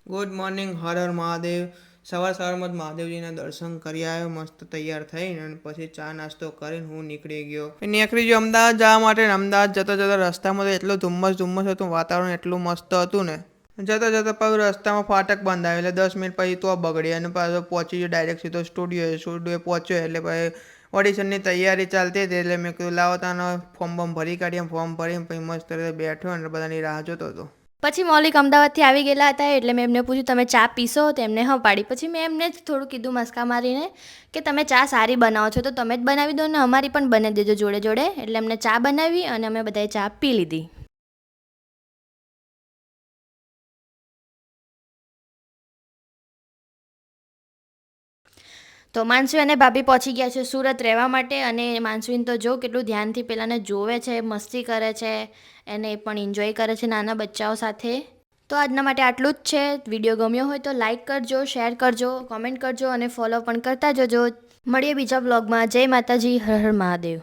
Good morning, Har Har Mahadev. સવારમાં જ મહાદેવજીના દર્શન કરી આવ્યો, મસ્ત તૈયાર થઈને, અને પછી ચા નાસ્તો કરીને હું નીકળી ગયો અમદાવાદ જવા માટે. અમદાવાદ જતા જતા રસ્તામાં તો એટલું ધુમ્મસ હતું, વાતાવરણ એટલું મસ્ત હતું ને. જતા જતા પાછું રસ્તામાં ફાટક બંધ આવે એટલે 10 મિનિટ પછી તો બગડી, અને પાછો પહોંચી ગયો ડાયરેક્ટ સીધો સ્ટુડિયોએ પહોંચ્યો. એટલે પછી ઓડિશનની તૈયારી ચાલતી હતી, એટલે મેં કીધું લાવો તાનો ફોર્મ ભરી કાઢીએ. ફોર્મ ભરીને પછી મસ્ત રીતે બેઠો અને બધાની રાહ જોતો હતો. પછી મૌલિક અમદાવાદથી આવી ગયેલા હતા, એટલે મેં એમને પૂછ્યું તમે ચા પીશો? તો એમને હા પાડી. પછી મેં એમને જ થોડું કીધું મસ્કા મારીને કે તમે ચા સારી બનાવો છો તો તમે જ બનાવી દો ને અમારી પણ બનાવી દેજો જોડે જોડે. એટલે એમને ચા બનાવી અને અમે બધાએ ચા પી લીધી. તો માનસી અને ભાભી પહોંચી ગયા છે સુરત રહેવા માટે. અને માનસીને તો જો કેટલું ધ્યાનથી પેલાને જોવે છે, મસ્તી કરે છે, એને પણ એન્જોય કરે છે નાના બચ્ચાઓ સાથે. તો આજના માટે આટલું જ છે. વિડીયો ગમ્યો હોય તો લાઇક કરજો, શેર કરજો, કોમેન્ટ કરજો અને ફોલો પણ કરતા જજો. મળીએ બીજા બ્લોગમાં. જય માતાજી, હર હર મહાદેવ.